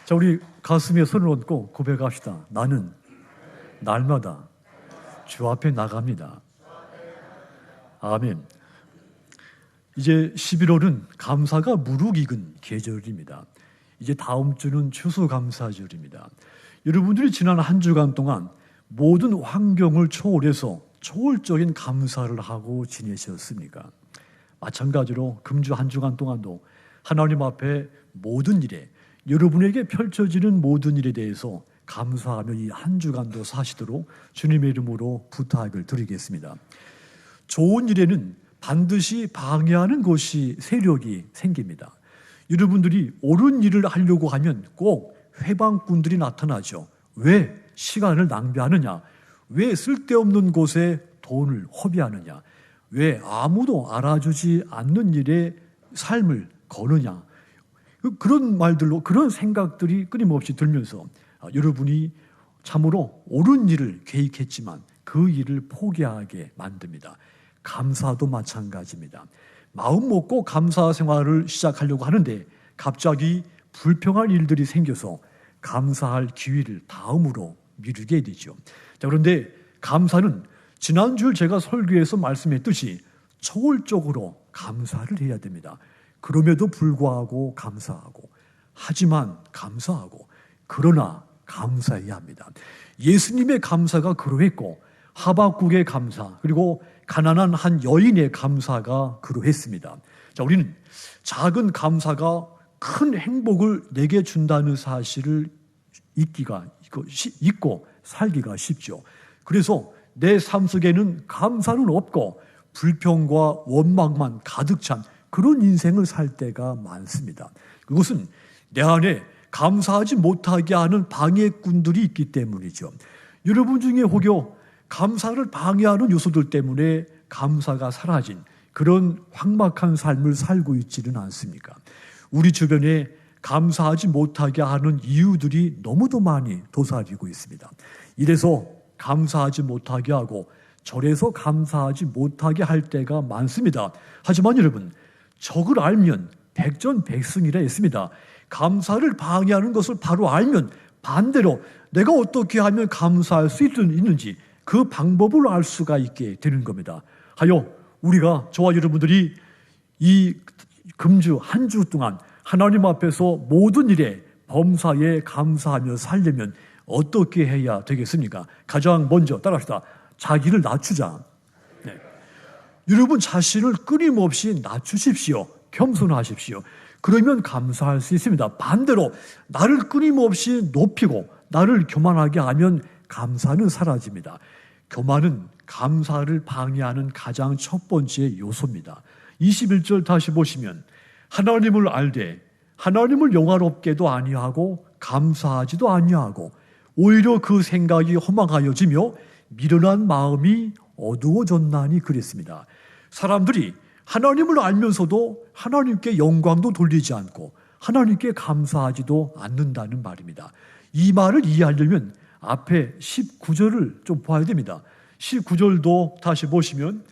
자, 우리 가슴에 손을 얹고 고백합시다. 나는 날마다 주 앞에 나갑니다. 아멘. 이제 11월은 감사가 무르익은 계절입니다. 이제 다음 주는 추수감사절입니다. 여러분들이 지난 한 주간 동안 모든 환경을 초월해서 초월적인 감사를 하고 지내셨습니까? 마찬가지로 금주 한 주간 동안도 하나님 앞에 모든 일에, 여러분에게 펼쳐지는 모든 일에 대해서 감사하며 이 한 주간도 사시도록 주님의 이름으로 부탁을 드리겠습니다. 좋은 일에는 반드시 방해하는 것이 세력이 생깁니다. 여러분들이 옳은 일을 하려고 하면 꼭 회방꾼들이 나타나죠. 왜 시간을 낭비하느냐? 왜 쓸데없는 곳에 돈을 허비하느냐? 왜 아무도 알아주지 않는 일에 삶을 거느냐? 그런 말들로, 그런 생각들이 끊임없이 들면서 여러분이 참으로 옳은 일을 계획했지만 그 일을 포기하게 만듭니다. 감사도 마찬가지입니다. 마음 먹고 감사 생활을 시작하려고 하는데 갑자기 불평할 일들이 생겨서 감사할 기회를 다음으로 미루게 되죠. 자, 그런데 감사는 지난주에 제가 설교에서 말씀했듯이 초월적으로 감사를 해야 됩니다. 그럼에도 불구하고 감사하고, 하지만 감사하고, 그러나 감사해야 합니다. 예수님의 감사가 그러했고, 하박국의 감사, 그리고 가난한 한 여인의 감사가 그러했습니다. 자, 우리는 작은 감사가 큰 행복을 내게 준다는 사실을 잊고 살기가 쉽죠. 그래서 내 삶 속에는 감사는 없고 불평과 원망만 가득 찬 그런 인생을 살 때가 많습니다. 그것은 내 안에 감사하지 못하게 하는 방해꾼들이 있기 때문이죠. 여러분 중에 혹여 감사를 방해하는 요소들 때문에 감사가 사라진 그런 황막한 삶을 살고 있지는 않습니까? 우리 주변에 감사하지 못하게 하는 이유들이 너무도 많이 도사리고 있습니다. 이래서 감사하지 못하게 하고 저래서 감사하지 못하게 할 때가 많습니다. 하지만 여러분, 적을 알면 백전백승이라 했습니다. 감사를 방해하는 것을 바로 알면 반대로 내가 어떻게 하면 감사할 수 있는지 그 방법을 알 수가 있게 되는 겁니다. 하여 우리가, 저와 여러분들이 이 금주 한 주 동안 하나님 앞에서 모든 일에 범사에 감사하며 살려면 어떻게 해야 되겠습니까? 가장 먼저 따라합시다. 자기를 낮추자. 네. 여러분 자신을 끊임없이 낮추십시오. 겸손하십시오. 그러면 감사할 수 있습니다. 반대로 나를 끊임없이 높이고 나를 교만하게 하면 감사는 사라집니다. 교만은 감사를 방해하는 가장 첫 번째 요소입니다. 21절 다시 보시면 하나님을 알되 하나님을 영화롭게도 아니하고 감사하지도 아니하고 오히려 그 생각이 허망하여지며 미련한 마음이 어두워졌나니 그랬습니다. 사람들이 하나님을 알면서도 하나님께 영광도 돌리지 않고 하나님께 감사하지도 않는다는 말입니다. 이 말을 이해하려면 앞에 19절을 좀 봐야 됩니다. 19절도 다시 보시면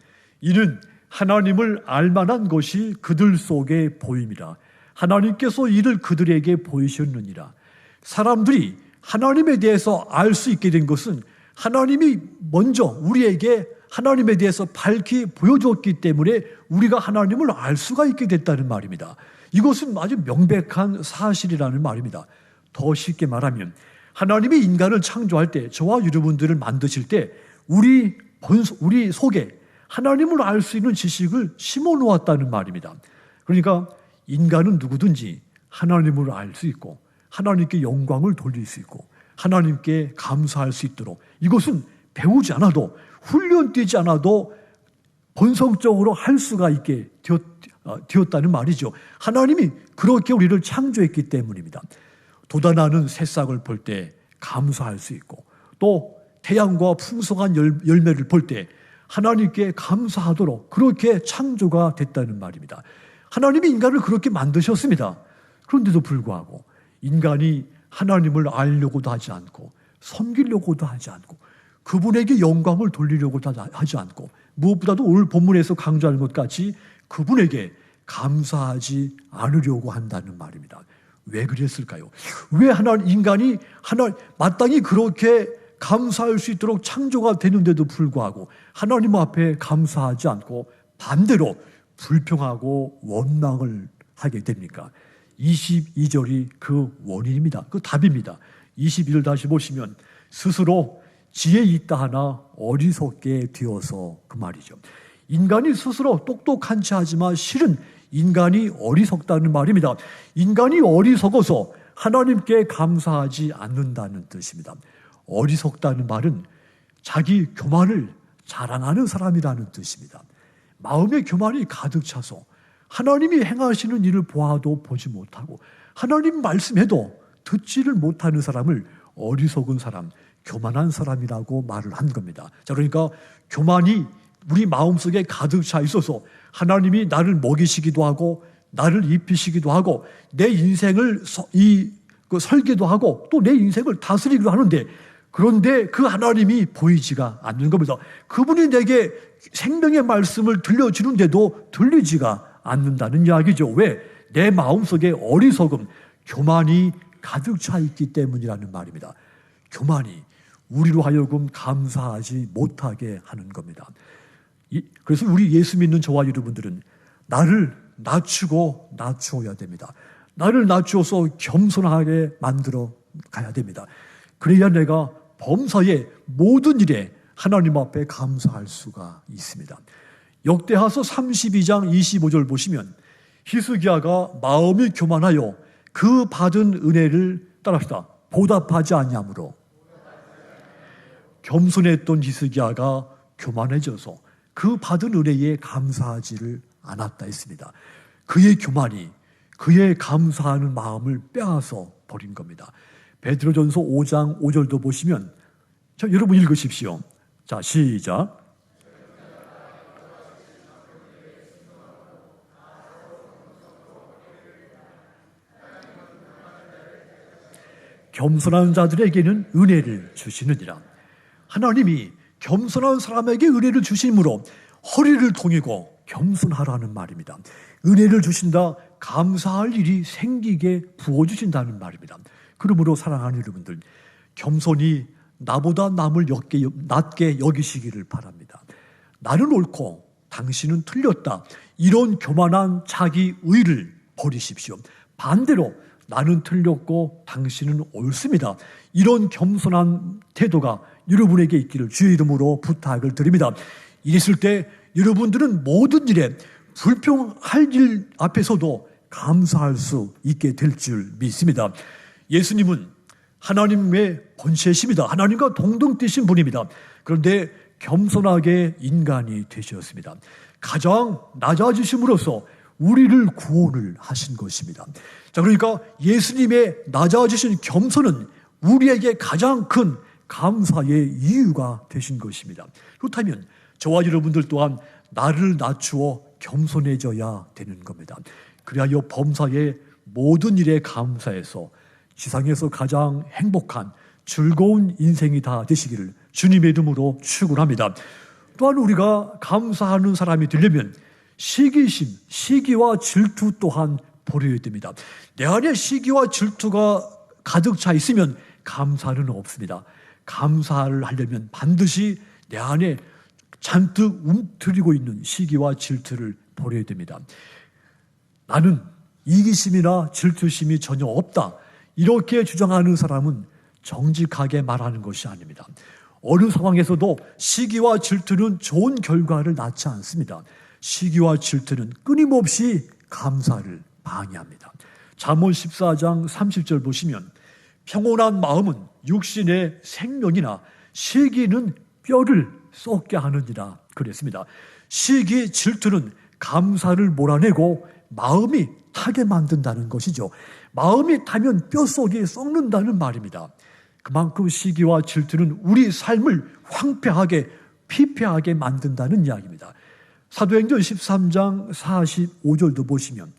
이는 하나님을 알만한 것이 그들 속에 보임이라. 하나님께서 이를 그들에게 보이셨느니라. 사람들이 하나님에 대해서 알 수 있게 된 것은 하나님이 먼저 우리에게 하나님에 대해서 밝히 보여줬기 때문에 우리가 하나님을 알 수가 있게 됐다는 말입니다. 이것은 아주 명백한 사실이라는 말입니다. 더 쉽게 말하면 하나님이 인간을 창조할 때, 저와 여러분들을 만드실 때 우리 속에 하나님을 알 수 있는 지식을 심어 놓았다는 말입니다. 그러니까 인간은 누구든지 하나님을 알 수 있고 하나님께 영광을 돌릴 수 있고 하나님께 감사할 수 있도록, 이것은 배우지 않아도 훈련 뛰지 않아도 본성적으로 할 수가 있게 되었다는 말이죠. 하나님이 그렇게 우리를 창조했기 때문입니다. 돋아나는 새싹을 볼 때 감사할 수 있고 또 태양과 풍성한 열매를 볼 때 하나님께 감사하도록 그렇게 창조가 됐다는 말입니다. 하나님이 인간을 그렇게 만드셨습니다. 그런데도 불구하고 인간이 하나님을 알려고도 하지 않고 섬기려고도 하지 않고 그분에게 영광을 돌리려고도 하지 않고 무엇보다도 오늘 본문에서 강조하는 것 같이 그분에게 감사하지 않으려고 한다는 말입니다. 왜 그랬을까요? 왜 인간이 마땅히 그렇게 감사할 수 있도록 창조가 되는데도 불구하고 하나님 앞에 감사하지 않고 반대로 불평하고 원망을 하게 됩니까? 22절이 그 원인입니다. 그 답입니다. 21절 다시 보시면 스스로 지혜 있다 하나 어리석게 되어서 그 말이죠. 인간이 스스로 똑똑한 체 하지만 실은 인간이 어리석다는 말입니다. 인간이 어리석어서 하나님께 감사하지 않는다는 뜻입니다. 어리석다는 말은 자기 교만을 자랑하는 사람이라는 뜻입니다. 마음의 교만이 가득 차서 하나님이 행하시는 일을 보아도 보지 못하고 하나님 말씀해도 듣지를 못하는 사람을 어리석은 사람, 교만한 사람이라고 말을 한 겁니다. 자, 그러니까 교만이 우리 마음속에 가득 차 있어서 하나님이 나를 먹이시기도 하고 나를 입히시기도 하고 내 인생을 설계도 하고 또 내 인생을 다스리기도 하는데 그런데 그 하나님이 보이지가 않는 겁니다. 그분이 내게 생명의 말씀을 들려주는데도 들리지가 않는다는 이야기죠. 왜? 내 마음속에 어리석음, 교만이 가득 차 있기 때문이라는 말입니다. 교만이 우리로 하여금 감사하지 못하게 하는 겁니다. 그래서 우리 예수 믿는 저와 여러분들은 나를 낮추고 낮추어야 됩니다. 나를 낮추어서 겸손하게 만들어 가야 됩니다. 그래야 내가 범사의 모든 일에 하나님 앞에 감사할 수가 있습니다. 역대하서 32장 25절 보시면 히스기야가 마음이 교만하여 그 받은 은혜를 따라합시다. 보답하지 아니하므로 겸손했던 히스기야가 교만해져서 그 받은 은혜에 감사하지를 않았다 했습니다. 그의 교만이 그의 감사하는 마음을 빼앗아 버린 겁니다. 베드로전서 5장 5절도 보시면 여러분 읽으십시오. 자, 시작. 겸손한 자들에게는 은혜를 주시느니라. 하나님이 겸손한 사람에게 은혜를 주심으로 허리를 동이고 겸손하라는 말입니다. 은혜를 주신다, 감사할 일이 생기게 부어주신다는 말입니다. 그러므로 사랑하는 여러분들, 겸손히 나보다 남을 낮게 여기시기를 바랍니다. 나는 옳고 당신은 틀렸다. 이런 교만한 자기 의를 버리십시오. 반대로 나는 틀렸고 당신은 옳습니다. 이런 겸손한 태도가 여러분에게 있기를 주의 이름으로 부탁을 드립니다. 이랬을 때 여러분들은 모든 일에 불평할 일 앞에서도 감사할 수 있게 될 줄 믿습니다. 예수님은 하나님의 본체이십니다. 하나님과 동등 뛰신 분입니다. 그런데 겸손하게 인간이 되셨습니다. 가장 낮아지심으로써 우리를 구원을 하신 것입니다. 자, 그러니까 예수님의 낮아지신 겸손은 우리에게 가장 큰 감사의 이유가 되신 것입니다. 그렇다면 저와 여러분들 또한 나를 낮추어 겸손해져야 되는 겁니다. 그리하여 범사의 모든 일에 감사해서 지상에서 가장 행복한 즐거운 인생이 다 되시기를 주님의 이름으로 축원합니다. 또한 우리가 감사하는 사람이 되려면 시기심, 시기와 질투 또한 버려야 됩니다. 내 안에 시기와 질투가 가득 차 있으면 감사는 없습니다. 감사를 하려면 반드시 내 안에 잔뜩 움트리고 있는 시기와 질투를 버려야 됩니다. 나는 이기심이나 질투심이 전혀 없다. 이렇게 주장하는 사람은 정직하게 말하는 것이 아닙니다. 어느 상황에서도 시기와 질투는 좋은 결과를 낳지 않습니다. 시기와 질투는 끊임없이 감사를 방해합니다. 잠언 14장 30절 보시면 평온한 마음은 육신의 생명이나 시기는 뼈를 썩게 하느니라 그랬습니다. 시기, 질투는 감사를 몰아내고 마음이 타게 만든다는 것이죠. 마음이 타면 뼛속이 썩는다는 말입니다. 그만큼 시기와 질투는 우리 삶을 황폐하게, 피폐하게 만든다는 이야기입니다. 사도행전 13장 45절도 보시면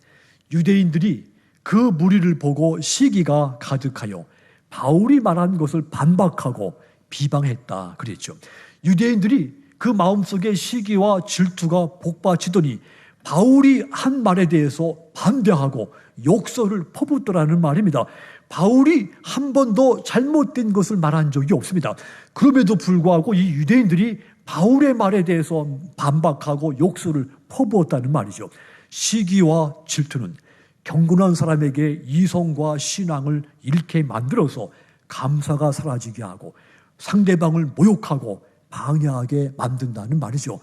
유대인들이 그 무리를 보고 시기가 가득하여 바울이 말한 것을 반박하고 비방했다 그랬죠. 유대인들이 그 마음속에 시기와 질투가 복받치더니 바울이 한 말에 대해서 반대하고 욕설을 퍼붓더라는 말입니다. 바울이 한 번도 잘못된 것을 말한 적이 없습니다. 그럼에도 불구하고 이 유대인들이 바울의 말에 대해서 반박하고 욕설을 퍼부었다는 말이죠. 시기와 질투는 경건한 사람에게 이성과 신앙을 잃게 만들어서 감사가 사라지게 하고 상대방을 모욕하고 방해하게 만든다는 말이죠.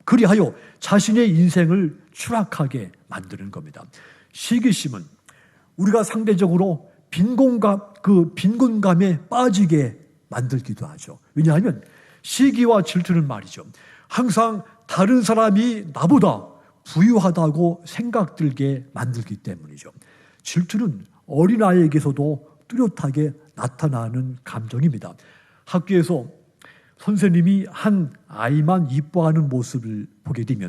그리하여 자신의 인생을 추락하게 만드는 겁니다. 시기심은 우리가 상대적으로 빈곤감에 빠지게 만들기도 하죠. 왜냐하면 시기와 질투는 말이죠, 항상 다른 사람이 나보다 부유하다고 생각들게 만들기 때문이죠. 질투는 어린아이에게서도 뚜렷하게 나타나는 감정입니다. 학교에서 선생님이 한 아이만 이뻐하는 모습을 보게 되면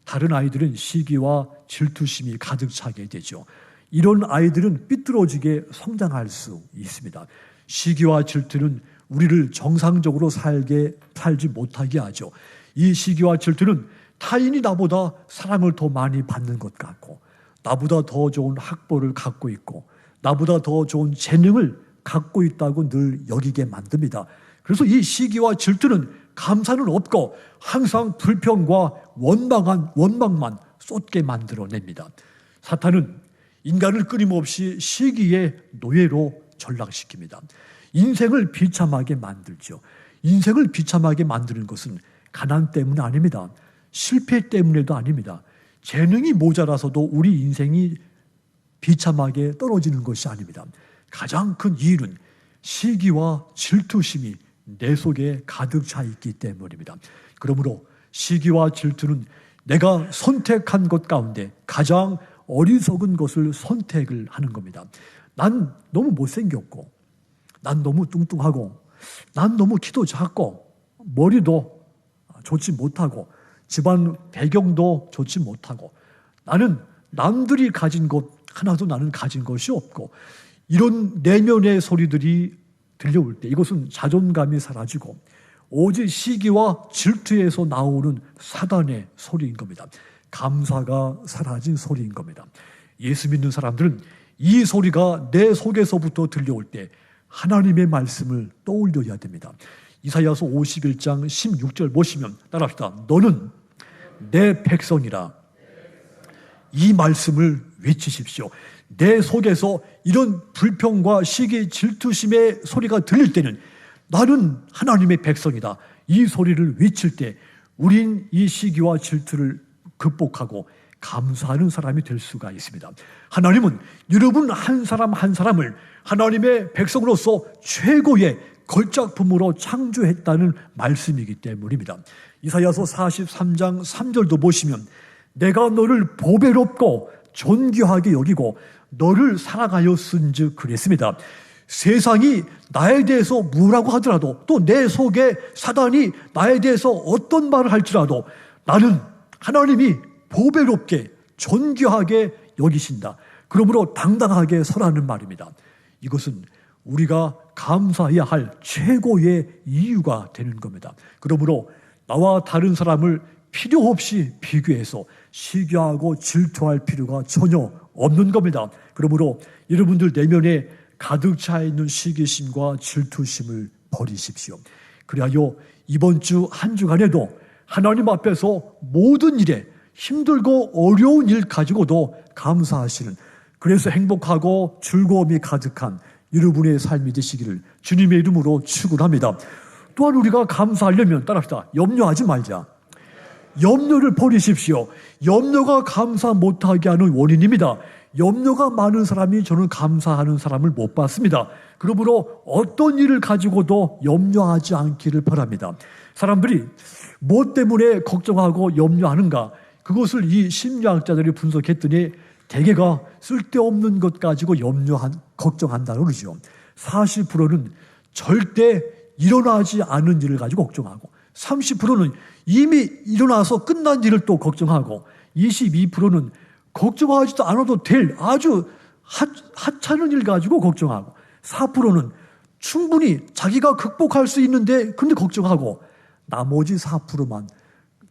다른 아이들은 시기와 질투심이 가득 차게 되죠. 이런 아이들은 삐뚤어지게 성장할 수 있습니다. 시기와 질투는 우리를 정상적으로 살지 못하게 하죠. 이 시기와 질투는 타인이 나보다 사랑을 더 많이 받는 것 같고, 나보다 더 좋은 학벌을 갖고 있고, 나보다 더 좋은 재능을 갖고 있다고 늘 여기게 만듭니다. 그래서 이 시기와 질투는 감사는 없고 항상 불평과 원망만 쏟게 만들어냅니다. 사탄은 인간을 끊임없이 시기의 노예로 전락시킵니다. 인생을 비참하게 만들죠. 인생을 비참하게 만드는 것은 가난 때문 아닙니다. 실패 때문에도 아닙니다. 재능이 모자라서도 우리 인생이 비참하게 떨어지는 것이 아닙니다. 가장 큰 이유는 시기와 질투심이 내 속에 가득 차 있기 때문입니다. 그러므로 시기와 질투는 내가 선택한 것 가운데 가장 어리석은 것을 선택을 하는 겁니다. 난 너무 못생겼고, 난 너무 뚱뚱하고, 난 너무 키도 작고, 머리도 좋지 못하고, 집안 배경도 좋지 못하고, 나는 남들이 가진 것 하나도 나는 가진 것이 없고, 이런 내면의 소리들이 들려올 때 이것은 자존감이 사라지고 오직 시기와 질투에서 나오는 사단의 소리인 겁니다. 감사가 사라진 소리인 겁니다. 예수 믿는 사람들은 이 소리가 내 속에서부터 들려올 때 하나님의 말씀을 떠올려야 됩니다. 이사야서 51장 16절 보시면 따라합시다. 너는 내 백성이라. 이 말씀을 외치십시오. 내 속에서 이런 불평과 시기, 질투심의 소리가 들릴 때는 나는 하나님의 백성이다. 이 소리를 외칠 때 우린 이 시기와 질투를 극복하고 감사하는 사람이 될 수가 있습니다. 하나님은 여러분 한 사람 한 사람을 하나님의 백성으로서 최고의 걸작품으로 창조했다는 말씀이기 때문입니다. 이사야서 43장 3절도 보시면 내가 너를 보배롭고 존귀하게 여기고 너를 사랑하였은즉 그랬습니다. 세상이 나에 대해서 뭐라고 하더라도 또 내 속에 사단이 나에 대해서 어떤 말을 할지라도 나는 하나님이 보배롭게 존귀하게 여기신다. 그러므로 당당하게 서라는 말입니다. 이것은 우리가 감사해야 할 최고의 이유가 되는 겁니다. 그러므로 나와 다른 사람을 필요 없이 비교해서 시기하고 질투할 필요가 전혀 없는 겁니다. 그러므로 여러분들 내면에 가득 차 있는 시기심과 질투심을 버리십시오. 그리하여 이번 주 한 주간에도 하나님 앞에서 모든 일에 힘들고 어려운 일 가지고도 감사하시는, 그래서 행복하고 즐거움이 가득한 여러분의 삶이 되시기를 주님의 이름으로 축원합니다. 또한 우리가 감사하려면 따라합시다. 염려하지 말자. 염려를 버리십시오. 염려가 감사 못하게 하는 원인입니다. 염려가 많은 사람이 저는 감사하는 사람을 못 봤습니다. 그러므로 어떤 일을 가지고도 염려하지 않기를 바랍니다. 사람들이 뭐 때문에 걱정하고 염려하는가? 그것을 이 심리학자들이 분석했더니 대개가 쓸데없는 것 가지고 걱정한다고 그러죠. 40%는 절대 일어나지 않은 일을 가지고 걱정하고, 30%는 이미 일어나서 끝난 일을 또 걱정하고, 22%는 걱정하지도 않아도 될 아주 하찮은 일 가지고 걱정하고, 4%는 충분히 자기가 극복할 수 있는데 근데 걱정하고, 나머지 4%만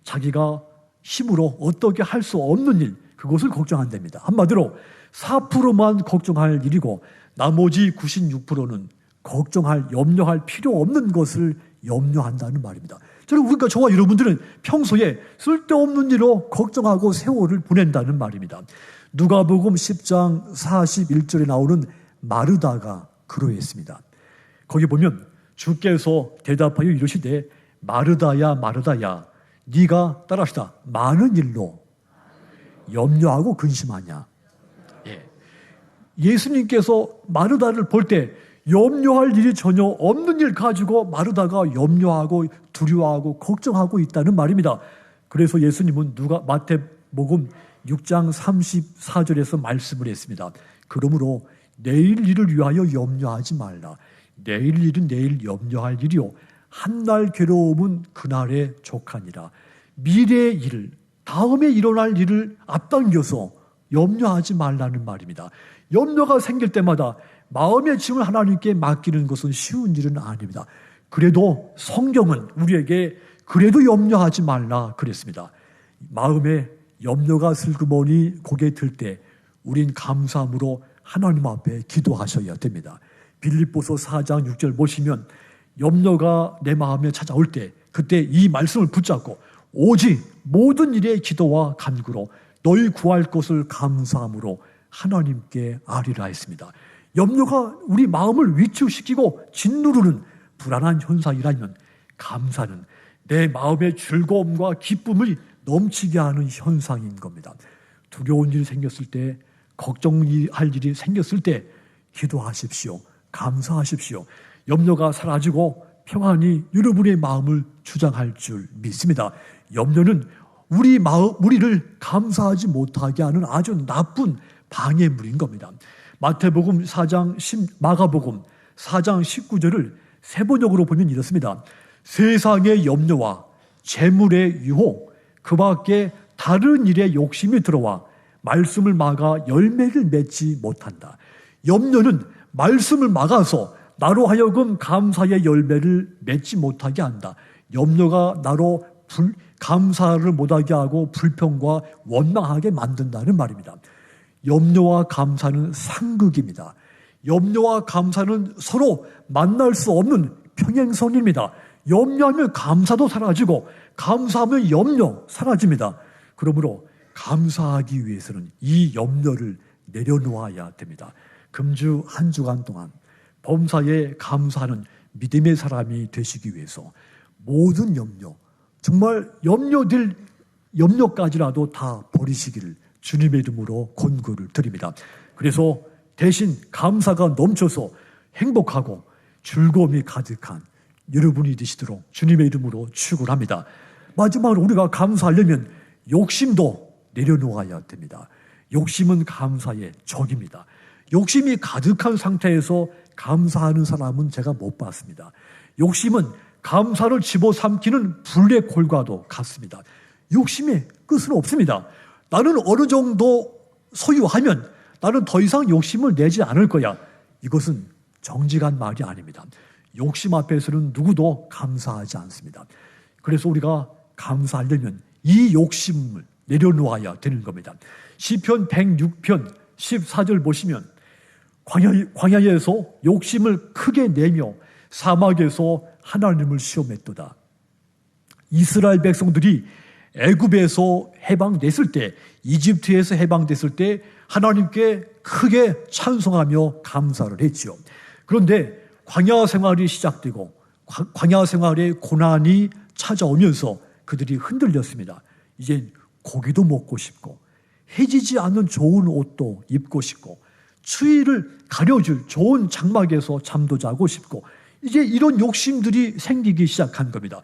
자기가 힘으로 어떻게 할 수 없는 일, 그것을 걱정한답니다. 한마디로 4%만 걱정할 일이고 나머지 96%는 걱정할, 염려할 필요 없는 것을 염려한다는 말입니다. 그러니까 저와 여러분들은 평소에 쓸데없는 일로 걱정하고 세월을 보낸다는 말입니다. 누가복음 10장 41절에 나오는 마르다가 그러했습니다. 거기 보면 주께서 대답하여 이르시되 마르다야 마르다야 네가 따라하시다 많은 일로 염려하고 근심하냐. 예수님께서 마르다를 볼 때 염려할 일이 전혀 없는 일 가지고 마르다가 염려하고 두려워하고 걱정하고 있다는 말입니다. 그래서 예수님은 마태복음 6장 34절에서 말씀을 했습니다. 그러므로 내일 일을 위하여 염려하지 말라. 내일 일은 내일 염려할 일이요 한날 괴로움은 그날에 족하니라. 미래의 일을, 다음에 일어날 일을 앞당겨서 염려하지 말라는 말입니다. 염려가 생길 때마다 마음의 짐을 하나님께 맡기는 것은 쉬운 일은 아닙니다. 그래도 성경은 우리에게 그래도 염려하지 말라 그랬습니다. 마음에 염려가 슬그머니 고개 들 때 우린 감사함으로 하나님 앞에 기도하셔야 됩니다. 빌립보서 4장 6절 보시면 염려가 내 마음에 찾아올 때 그때 이 말씀을 붙잡고 오직 모든 일에 기도와 간구로 너희 구할 것을 감사함으로 하나님께 아뢰라 했습니다. 염려가 우리 마음을 위축시키고 짓누르는 불안한 현상이라면 감사는 내 마음의 즐거움과 기쁨을 넘치게 하는 현상인 겁니다. 두려운 일이 생겼을 때, 걱정할 일이 생겼을 때 기도하십시오. 감사하십시오. 염려가 사라지고 평안이 여러분의 마음을 주장할 줄 믿습니다. 염려는 우리를 감사하지 못하게 하는 아주 나쁜 방해물인 겁니다. 마가복음 4장 19절을 세번역으로 보면 이렇습니다. 세상의 염려와 재물의 유혹, 그 밖에 다른 일에 욕심이 들어와 말씀을 막아 열매를 맺지 못한다. 염려는 말씀을 막아서 나로 하여금 감사의 열매를 맺지 못하게 한다. 염려가 나로 감사를 못하게 하고 불평과 원망하게 만든다는 말입니다. 염려와 감사는 상극입니다. 염려와 감사는 서로 만날 수 없는 평행선입니다. 염려하면 감사도 사라지고 감사하면 염려 사라집니다. 그러므로 감사하기 위해서는 이 염려를 내려놓아야 됩니다. 금주 한 주간 동안 범사에 감사하는 믿음의 사람이 되시기 위해서 모든 염려, 정말 염려될 염려까지라도 다 버리시기를 주님의 이름으로 권고를 드립니다. 그래서 대신 감사가 넘쳐서 행복하고 즐거움이 가득한 여러분이 되시도록 주님의 이름으로 축원합니다. 마지막으로 우리가 감사하려면 욕심도 내려놓아야 됩니다. 욕심은 감사의 적입니다. 욕심이 가득한 상태에서 감사하는 사람은 제가 못 봤습니다. 욕심은 감사를 집어삼키는 블랙홀과도 같습니다. 욕심의 끝은 없습니다. 나는 어느 정도 소유하면 나는 더 이상 욕심을 내지 않을 거야. 이것은 정직한 말이 아닙니다. 욕심 앞에서는 누구도 감사하지 않습니다. 그래서 우리가 감사하려면 이 욕심을 내려놓아야 되는 겁니다. 시편 106편 14절 보시면 광야에서 욕심을 크게 내며 사막에서 하나님을 시험했도다. 이스라엘 백성들이 애굽에서 해방됐을 때, 이집트에서 해방됐을 때 하나님께 크게 찬송하며 감사를 했죠. 그런데 광야 생활이 시작되고 광야 생활의 고난이 찾아오면서 그들이 흔들렸습니다. 이제 고기도 먹고 싶고 해지지 않는 좋은 옷도 입고 싶고 추위를 가려줄 좋은 장막에서 잠도 자고 싶고 이제 이런 욕심들이 생기기 시작한 겁니다.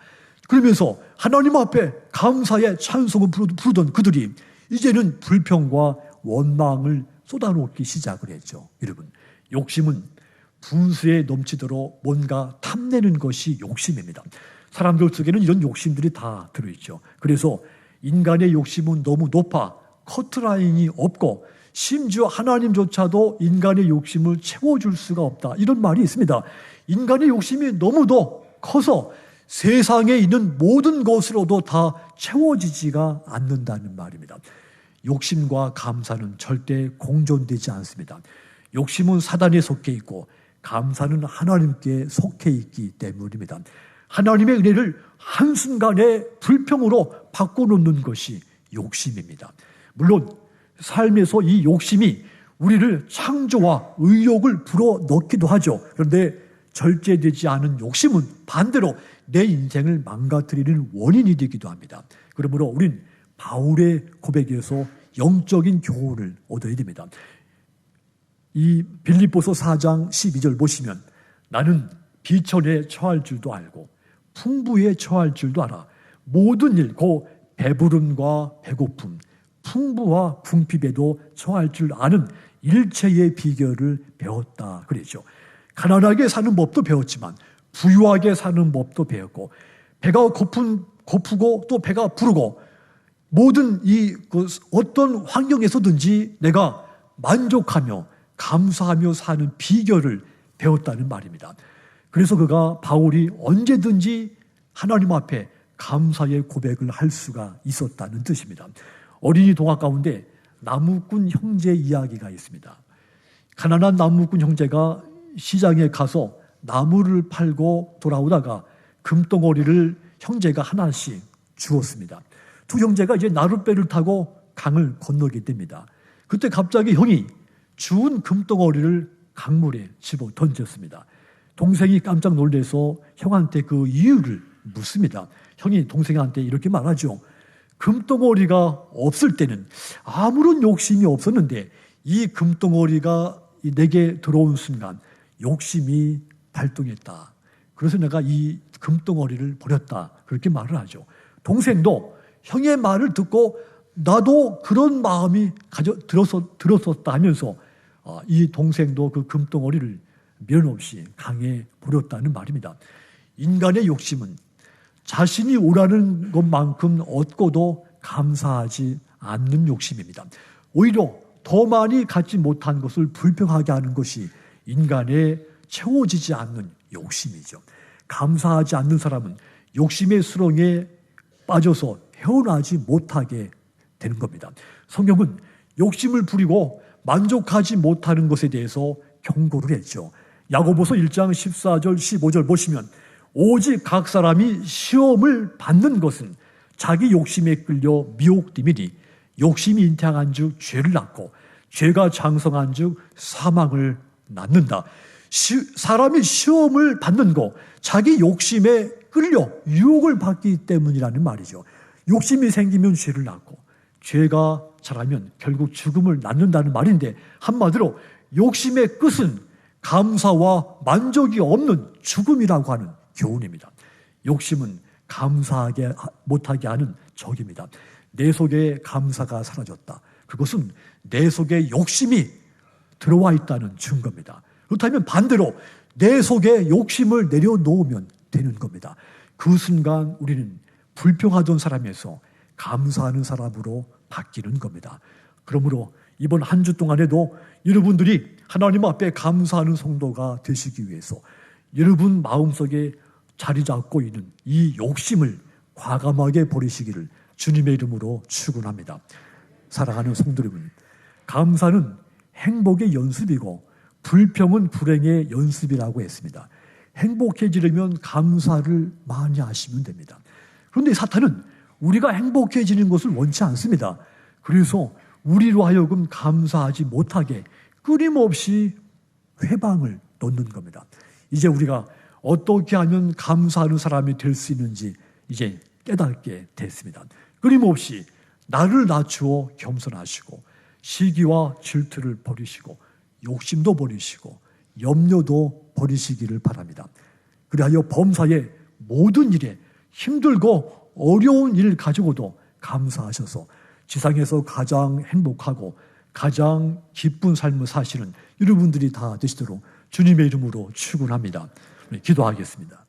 그러면서 하나님 앞에 감사의 찬송을 부르던 그들이 이제는 불평과 원망을 쏟아놓기 시작을 했죠. 여러분, 욕심은 분수에 넘치도록 뭔가 탐내는 것이 욕심입니다. 사람들 속에는 이런 욕심들이 다 들어있죠. 그래서 인간의 욕심은 너무 높아 커트라인이 없고 심지어 하나님조차도 인간의 욕심을 채워줄 수가 없다. 이런 말이 있습니다. 인간의 욕심이 너무도 커서 세상에 있는 모든 것으로도 다 채워지지가 않는다는 말입니다. 욕심과 감사는 절대 공존되지 않습니다. 욕심은 사단에 속해 있고 감사는 하나님께 속해 있기 때문입니다. 하나님의 은혜를 한순간에 불평으로 바꿔놓는 것이 욕심입니다. 물론 삶에서 이 욕심이 우리를 창조와 의욕을 불어넣기도 하죠. 그런데 절제되지 않은 욕심은 반대로 내 인생을 망가뜨리는 원인이 되기도 합니다. 그러므로 우린 바울의 고백에서 영적인 교훈을 얻어야 됩니다. 이 빌립보서 4장 12절 보시면 나는 비천에 처할 줄도 알고 풍부에 처할 줄도 알아. 모든 일, 곧 배부름과 배고픔, 풍부와 궁핍에도 처할 줄 아는 일체의 비결을 배웠다 그랬죠. 가난하게 사는 법도 배웠지만 부유하게 사는 법도 배웠고 배가 고프고 또 배가 부르고 모든 어떤 환경에서든지 내가 만족하며 감사하며 사는 비결을 배웠다는 말입니다. 그래서 바울이 언제든지 하나님 앞에 감사의 고백을 할 수가 있었다는 뜻입니다. 어린이 동화 가운데 나무꾼 형제 이야기가 있습니다. 가난한 나무꾼 형제가 시장에 가서 나무를 팔고 돌아오다가 금덩어리를 형제가 하나씩 주었습니다. 두 형제가 이제 나룻배를 타고 강을 건너게 됩니다. 그때 갑자기 형이 주운 금덩어리를 강물에 집어 던졌습니다. 동생이 깜짝 놀라서 형한테 그 이유를 묻습니다. 형이 동생한테 이렇게 말하죠. 금덩어리가 없을 때는 아무런 욕심이 없었는데 이 금덩어리가 내게 들어온 순간 욕심이 발동했다. 그래서 내가 이 금덩어리를 버렸다. 그렇게 말을 하죠. 동생도 형의 말을 듣고 나도 그런 마음이 들었었다 하면서 이 동생도 그 금덩어리를 미련 없이 강에 버렸다는 말입니다. 인간의 욕심은 자신이 오라는 것만큼 얻고도 감사하지 않는 욕심입니다. 오히려 더 많이 갖지 못한 것을 불평하게 하는 것이 인간의 채워지지 않는 욕심이죠. 감사하지 않는 사람은 욕심의 수렁에 빠져서 헤어나지 못하게 되는 겁니다. 성경은 욕심을 부리고 만족하지 못하는 것에 대해서 경고를 했죠. 야고보서 1장 14절 15절 보시면 오직 각 사람이 시험을 받는 것은 자기 욕심에 끌려 미혹됨이니 욕심이 잉태한 즉 죄를 낳고 죄가 장성한 즉 사망을 낳는다. 사람이 시험을 받는 거 자기 욕심에 끌려 유혹을 받기 때문이라는 말이죠. 욕심이 생기면 죄를 낳고 죄가 자라면 결국 죽음을 낳는다는 말인데 한마디로 욕심의 끝은 감사와 만족이 없는 죽음이라고 하는 교훈입니다. 욕심은 감사하게 못하게 하는 적입니다. 내 속에 감사가 사라졌다. 그것은 내 속에 욕심이 들어와 있다는 증거입니다. 그렇다면 반대로 내 속에 욕심을 내려놓으면 되는 겁니다. 그 순간 우리는 불평하던 사람에서 감사하는 사람으로 바뀌는 겁니다. 그러므로 이번 한 주 동안에도 여러분들이 하나님 앞에 감사하는 성도가 되시기 위해서 여러분 마음속에 자리 잡고 있는 이 욕심을 과감하게 버리시기를 주님의 이름으로 축원합니다. 사랑하는 성도 여러분, 감사는 행복의 연습이고 불평은 불행의 연습이라고 했습니다. 행복해지려면 감사를 많이 하시면 됩니다. 그런데 사탄은 우리가 행복해지는 것을 원치 않습니다. 그래서 우리로 하여금 감사하지 못하게 끊임없이 회방을 놓는 겁니다. 이제 우리가 어떻게 하면 감사하는 사람이 될 수 있는지 이제 깨닫게 됐습니다. 끊임없이 나를 낮추어 겸손하시고 시기와 질투를 버리시고 욕심도 버리시고 염려도 버리시기를 바랍니다. 그리하여 범사의 모든 일에 힘들고 어려운 일 가지고도 감사하셔서 지상에서 가장 행복하고 가장 기쁜 삶을 사시는 여러분들이 다 되시도록 주님의 이름으로 축원합니다. 기도하겠습니다.